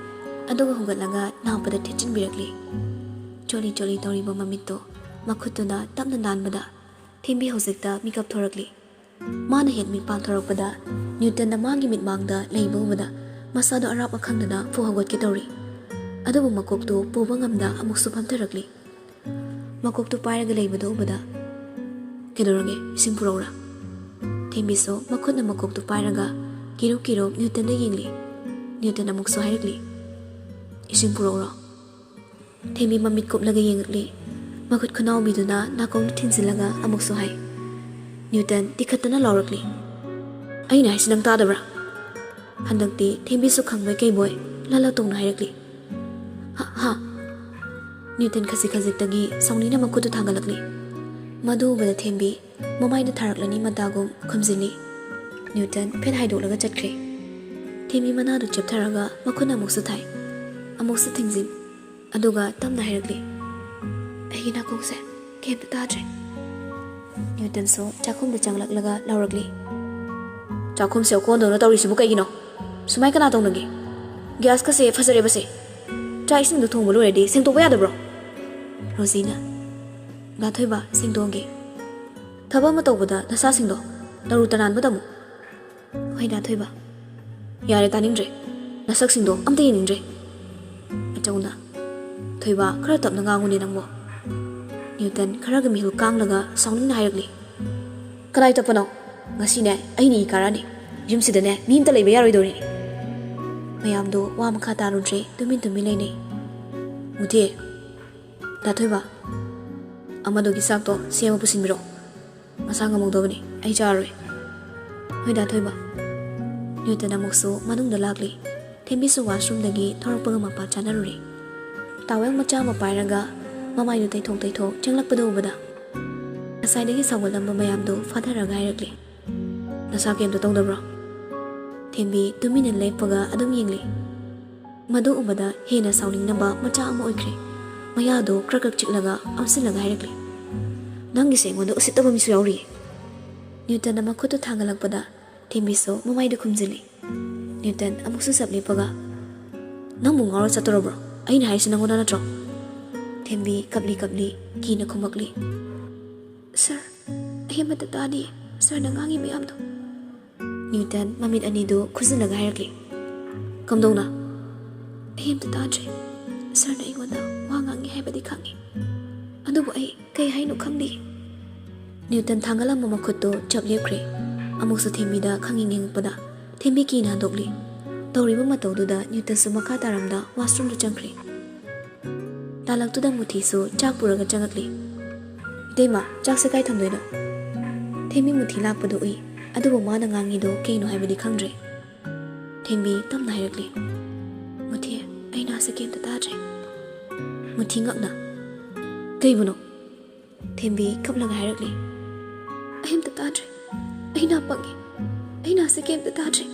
ꯑꯗꯨꯒ ꯍꯨꯒꯠꯂꯒ ꯅꯥꯄꯗ ꯊꯦꯠꯆꯤꯟꯕꯤꯔꯛꯂꯤ꯫ ꯆꯣꯂꯤ ꯆꯣꯂꯤ ꯇꯧꯔꯤꯕ ꯃꯃꯤꯠꯇꯨ ꯃꯈꯨꯠꯇꯨꯅ ꯇꯞꯅ ꯅꯥꯟꯕꯗ ꯊꯦꯝꯕꯤ ꯍꯧꯖꯤꯛꯇ ꯃꯤꯀꯞ ꯊꯣꯔꯛꯂꯤ꯫ ꯃꯥꯅ ꯍꯦꯛ ꯃꯤꯠ ꯄꯥꯡꯊꯣꯔꯛꯄꯗ ꯅ꯭ꯌꯨꯇꯟꯅ ꯃꯥꯒꯤ ꯃꯤꯠꯃꯥꯡꯗ ꯂꯩꯕ ꯎꯕꯗ ꯃꯁꯥꯗꯣ ꯑꯔꯥꯞ ꯑꯈꯪꯗꯅ ꯐꯨ ꯍꯧꯒꯠꯀꯦ ꯇꯧꯔꯤ꯫ ꯑꯗꯨꯕꯨ ꯃꯀꯣꯛꯇꯨ ꯄꯨꯕ ꯉꯝꯗ ꯑꯃꯨꯛꯁꯨ ꯐꯝꯊꯔꯛꯂꯤ꯫ ꯃꯀꯣꯛꯇꯨ ꯄꯥꯏꯔꯒ ꯂꯩꯕꯗꯨ ꯎꯕꯗ "ꯀꯩꯗꯧꯔꯒꯦ? ꯏꯁꯤꯡ ꯄꯨꯔꯛꯎꯔꯥ?" ꯊꯦꯝꯕꯤꯁꯨ ꯃꯈꯨꯠꯅ ꯃꯀꯣꯛꯇꯨ ꯄꯥꯏꯔꯒ ꯀꯤꯔꯨꯞ ꯀꯤꯔꯨꯞ ꯅ꯭ꯌꯨꯇꯟꯗ ꯌꯦꯡꯂꯤ꯫ ꯅ꯭ꯌꯨꯇꯟ ꯑꯃꯨꯛꯁꯨ ꯍꯥꯏꯔꯛꯂꯤ, "ꯏꯁꯤꯡ ꯄꯨꯔꯛꯎꯔꯣ?" ꯊꯦꯝꯕꯤ ꯃꯃꯤꯠ ꯀꯨꯞꯂꯒ ꯌꯦꯡꯉꯛꯂꯤ꯫ ꯃꯈꯨꯠ ꯈꯨꯅꯥꯎꯕꯤꯗꯨꯅ ꯅꯥꯀꯣꯡꯗ ꯊꯤꯟꯖꯤꯜꯂꯒ ꯑꯃꯨꯛꯁꯨ ꯍꯥꯏ꯫ ꯅ꯭ꯌꯨꯇꯟ ꯇꯤꯈꯠꯇꯅ ꯂꯥꯎꯔꯛꯂꯤ, "ꯑꯩꯅ ꯍꯥꯏꯁꯤ ꯅꯪ ꯇꯥꯗꯕ꯭ꯔꯥ?" ꯍꯟꯗꯛꯇꯤ ꯊꯦꯝꯕꯤꯁꯨ ꯈꯪꯕꯣꯏ ꯀꯩꯕꯣꯏ ꯂꯜꯂ ꯇꯣꯡꯅ ꯍꯥꯏꯔꯛꯂꯤ, "ꯍꯥ." ꯅ꯭ꯌꯨꯇꯟ ꯈꯖꯤꯛ ꯈꯖꯤꯛꯇꯒꯤ ꯁꯥꯎꯅꯤꯡꯅ ꯃꯈꯨꯠꯇꯨ ꯊꯥꯡꯒꯠꯂꯛꯂꯤ꯫ ꯃꯗꯨ ꯎꯕꯗ ꯊꯦꯝꯕꯤ ꯃꯃꯥꯏꯗ ꯊꯥꯔꯛꯂꯅꯤ ꯃꯇꯥꯒꯨꯝ ꯈꯨꯝꯖꯤꯜꯂꯤ꯫ ꯅ꯭ꯌꯨꯇꯟ ꯐꯦꯠ ꯍꯥꯏꯗꯣꯛꯂꯒ ꯆꯠꯈ꯭ꯔꯦ꯫ ꯊꯦꯝꯕꯤ ꯃꯅꯥꯗꯨ ꯆꯦꯞꯊꯔꯒ ꯃꯈꯨꯠꯅ ꯑꯃꯨꯛꯁꯨ ꯊꯥꯏ, ꯑꯃꯨꯛꯁꯨ ꯊꯤꯡꯖꯤꯟ, ꯑꯗꯨꯒ ꯇꯞꯅ ꯍꯥꯏꯔꯛꯂꯤ, "ꯑꯩꯒꯤ ꯅꯥꯀꯣꯡꯁꯦ ꯀꯩꯝꯇ ꯇꯥꯗ꯭ꯔꯦ." ꯅ꯭ꯌꯨꯇꯟꯁꯨ ꯆꯥꯛꯈꯨꯝꯗ ꯆꯪꯂꯛꯂꯒ ꯂꯥꯎꯔꯛꯂꯤ, "ꯆꯥꯛꯈꯨꯝꯁꯦ ꯑꯣꯀꯣꯟꯗꯧꯅ ꯇꯧꯔꯤꯁꯤꯕꯨ ꯀꯩꯒꯤꯅꯣ? ꯁꯨꯃꯥꯏ ꯀꯅꯥ ꯇꯧꯅꯒꯦ? ꯒ꯭ꯌꯥꯁꯀꯁꯦ ꯐꯖꯔꯦꯕꯁꯦ! ꯆꯥꯛ ꯏꯁꯤꯡꯗꯨ ꯊꯣꯡꯕ ꯂꯣꯏꯔꯗꯤ ꯁꯦꯡꯗꯣꯛꯄ ꯌꯥꯗꯕ꯭ꯔꯣ?" ꯔꯣꯖꯤꯅ, "ꯗꯥ ꯊꯣꯏꯕ, ꯁꯦꯡꯗꯣꯛꯑꯒꯦ꯫ ꯊꯕꯛ ꯑꯃ ꯇꯧꯕꯗ ꯅꯁꯥꯁꯤꯡꯗꯣ ꯇꯔꯨ ꯇꯅꯥꯟꯕ ꯇꯝꯃꯨ." "ꯍꯣꯏ ꯗꯥ ꯊꯣꯏꯕ." "ꯌꯥꯔꯦ, ꯇꯥꯅꯤꯡꯗ꯭ꯔꯦ. ꯅꯁꯛꯁꯤꯡꯗꯣ ꯑꯝꯇ ꯌꯦꯡꯅꯤꯡꯗ꯭ꯔꯦ." ꯑꯆꯧꯅ, "ꯊꯣꯏꯕ, ꯈꯔ ꯇꯞꯅ ꯉꯥꯡꯉꯨꯅꯦ ꯅꯪꯕꯣ." ꯅ꯭ꯌꯨꯇꯟ ꯈꯔꯒ ꯃꯤꯍꯨꯜ ꯀꯥꯡꯂꯒ ꯁꯥꯎꯅꯤꯡꯅ ꯍꯥꯏꯔꯛꯂꯤ, "ꯀꯗꯥꯏ ꯇꯞꯄꯅꯣ? ꯉꯁꯤꯅꯦ ꯑꯩꯅ ꯏ ꯀꯥꯔꯛꯑꯅꯤ. ꯌꯨꯝꯁꯤꯗꯅꯦ ꯃꯤ ꯑꯝꯇ ꯂꯩꯕ ꯌꯥꯔꯣꯏꯗꯧꯔꯤꯅꯤ." ꯃꯌꯥꯝꯗꯣ ꯋꯥ ꯃꯈꯥ ꯇꯥꯔꯨꯗ꯭ꯔꯦ, ꯇꯨꯃꯤꯟ ꯇꯨꯃꯤꯟ ꯂꯩꯅꯩ꯫ "ꯃꯨꯊꯤ, ꯗꯥ ꯊꯣꯏꯕ, ꯑꯃꯗꯨꯒꯤ ꯆꯥꯛꯇꯣ ꯁꯦꯝꯃ ꯄꯨꯁꯤꯟꯕꯤꯔꯛꯑꯣ. ꯃꯁꯥ ꯉꯝꯍꯧꯗꯕꯅꯤ, ꯑꯩ ꯆꯥꯔꯔꯣꯏ." "ꯍꯣꯏ ꯗꯥ ꯊꯣꯏꯕ." ꯅ꯭ꯌꯨꯇꯟ ꯑꯃꯨꯛꯁꯨ ꯃꯅꯨꯡꯗ ꯂꯥꯛꯂꯤ꯫ ꯊꯦꯝꯕꯤꯁꯨ ꯋꯥꯁꯔꯨꯝꯗꯒꯤ ꯊꯣꯔꯛꯄꯒ ꯃꯄꯥ ꯆꯥꯅꯔꯨꯔꯦ꯫ ꯇꯥꯋꯦꯜ ꯃꯆꯥ ꯑꯃ ꯄꯥꯏꯔꯒ ꯃꯃꯥꯏꯗꯨ ꯇꯩꯊꯣꯛ ꯇꯩꯊꯣꯛ ꯆꯪꯂꯛꯄꯗ ꯎꯕꯗ ꯉꯁꯥꯏꯗꯒꯤ ꯁꯥꯎꯒꯠꯂꯝꯕ ꯃꯌꯥꯝꯗꯨ ꯐꯥꯊꯔꯒ ꯍꯥꯏꯔꯛꯂꯤ, "ꯅꯁꯥ ꯀꯩꯝꯇ ꯇꯧꯗꯕ꯭ꯔꯣ?" ꯊꯦꯝꯕꯤ ꯇꯨꯃꯤꯟꯅ ꯂꯦꯞꯄꯒ ꯑꯗꯨꯝ ꯌꯦꯡꯂꯤ꯫ ꯃꯗꯨ ꯎꯕꯗ ꯍꯦꯟꯅ ꯁꯥꯎꯅꯤꯡꯅꯕ ꯃꯆꯥ ꯑꯃ ꯑꯣꯏꯈ꯭ꯔꯦ꯫ ꯃꯌꯥꯗꯨ ꯀ꯭ꯔꯛ ꯀ꯭ꯔꯛ ꯆꯤꯛꯂꯒ ꯑꯝꯁꯤꯜꯂꯒ ꯍꯥꯏꯔꯛꯂꯤ, "ꯅꯪꯒꯤꯁꯦ ꯑꯩꯉꯣꯟꯗ ꯎꯁꯤꯠꯇꯕ ꯃꯤꯁꯨ ꯌꯥꯎꯔꯤꯌꯦ." ꯅ꯭ꯌꯨꯇꯟꯅ ꯃꯈꯨꯠꯇꯨ ꯊꯥꯡꯒꯠꯂꯛꯄꯗ ꯊꯦꯝꯕꯤꯁꯨ ꯃꯃꯥꯏꯗ ꯈꯨꯝꯖꯤꯜꯂꯤ꯫ ꯅ꯭ꯌꯨꯇꯟ ꯑꯃꯨꯛꯁꯨ ꯆꯞ ꯂꯦꯞꯄꯒ, "ꯅꯪꯕꯨ ꯉꯥꯎꯔ ꯆꯠꯇꯣꯔꯕ꯭ꯔꯣ? ꯑꯩꯅ ꯍꯥꯏꯁꯤ ꯅꯪꯉꯣꯟꯗ ꯅꯠꯇ꯭ꯔꯣ?" ꯊꯦꯝꯕꯤ ꯀꯞꯂꯤ ꯀꯞꯂꯤ ꯀꯤꯅ ꯈꯨꯝꯃꯛꯂꯤ, "ꯁꯥꯔ, ꯑꯩ ꯑꯃꯠꯇ ꯇꯥꯗꯤꯌꯦ ꯁꯥꯔꯅ ꯉꯥꯡꯉꯤ ꯃꯌꯥꯝꯗꯣ." ꯅ꯭ꯌꯨꯇꯟ ꯃꯃꯤꯠ ꯑꯅꯤꯗꯨ ꯈꯨꯖꯤꯜꯂꯒ ꯍꯥꯏꯔꯛꯂꯤ, "ꯀꯝꯗꯧꯅ?" "ꯑꯩ ꯑꯃꯠꯇ ꯇꯥꯗ꯭ꯔꯦ. ꯁꯥꯔꯅ ꯑꯩꯉꯣꯟꯗ ꯋꯥ ꯉꯥꯡꯉꯤ ꯍꯥꯏꯕꯗꯤ ꯈꯪꯉꯤ, ꯑꯗꯨꯕꯨ ꯑꯩ ꯀꯩ ꯍꯥꯏꯅꯣ ꯈꯪꯗꯦ." ꯅ꯭ꯌꯨꯇꯟ ꯊꯥꯡꯒꯠꯂꯝꯕ ꯃꯈꯨꯠꯇꯨ ꯆꯞ ꯂꯦꯞꯈ꯭ꯔꯦ꯫ ꯑꯃꯨꯛꯁꯨ ꯊꯦꯝꯕꯤꯗ ꯈꯪꯌꯦꯡ ꯌꯦꯡꯉꯛꯄꯗ ꯊꯦꯝꯕꯤ ꯀꯤꯅ ꯍꯟꯗꯣꯛꯂꯤ꯫ ꯇꯧꯔꯤꯕ ꯃꯇꯧꯗꯨꯗ ꯅ꯭ꯌꯨꯇꯟꯁꯨ ꯃꯈꯥ ꯇꯥꯔꯝꯗ ꯋꯥꯁꯔꯨꯝꯗ ꯆꯪꯈ꯭ꯔꯦ꯫ ꯇꯥꯂꯛꯇꯨꯗ ꯃꯨꯊꯤꯁꯨ ꯆꯥꯛ ꯄꯨꯔꯒ ꯆꯪꯉꯛꯂꯤ꯫ "ꯏꯇꯩꯃ, ꯆꯥꯛꯁꯦ ꯀꯥꯏ ꯊꯝꯗꯣꯏꯅꯣ?" ꯊꯦꯝꯕꯤ ꯃꯨꯊꯤ ꯂꯥꯛꯄꯗꯨ ꯎꯏ, ꯑꯗꯨꯕꯨ ꯃꯥꯅ ꯉꯥꯡꯉꯤꯗꯣ ꯀꯩꯅꯣ ꯍꯥꯏꯕꯗꯤ ꯈꯪꯗ꯭ꯔꯦ꯫ ꯊꯦꯝꯕꯤ ꯇꯞꯅ ꯍꯥꯏꯔꯛꯂꯤ, "ꯃꯨꯊꯤ, ꯑꯩ ꯅꯥꯁꯦ ꯀꯩꯝꯇ ꯇꯥꯗ꯭ꯔꯦ." ꯃꯨꯊꯤ ꯉꯛꯅ, "ꯀꯩꯕꯨꯅꯣ?" ꯊꯦꯝꯕꯤ ꯀꯞꯂꯒ ꯍꯥꯏꯔꯛꯂꯤ, "ꯑꯩ ꯑꯃꯇ ꯇꯥꯗ꯭ꯔꯦ. ꯑꯩ ꯅꯥ ꯄꯪꯉꯦ. ꯑꯩ ꯅꯥꯁꯦ ꯀꯩꯝꯇ ꯇꯥꯗ꯭ꯔꯦ."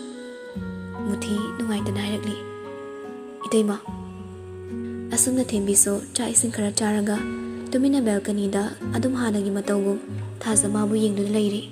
ꯃꯨꯊꯤ ꯅꯨꯡꯉꯥꯏꯇꯅ ꯍꯥꯏꯔꯛꯂꯤ, "ꯏꯇꯩꯃ." ꯑꯁꯨꯝꯅ ꯊꯦꯝꯕꯤꯁꯨ ꯆꯥꯛ ꯏꯁꯤꯡ ꯈꯔ ꯆꯥꯔꯒ ꯇꯨꯃꯤꯟꯅ ꯕꯦꯜꯀꯅꯤꯗ ꯑꯗꯨꯝ ꯍꯥꯟꯅꯒꯤ ꯃꯇꯧꯒꯨꯝ ꯊꯥꯖ ꯃꯥꯕꯨ ꯌꯦꯡꯗꯨꯅ ꯂꯩꯔꯤ꯫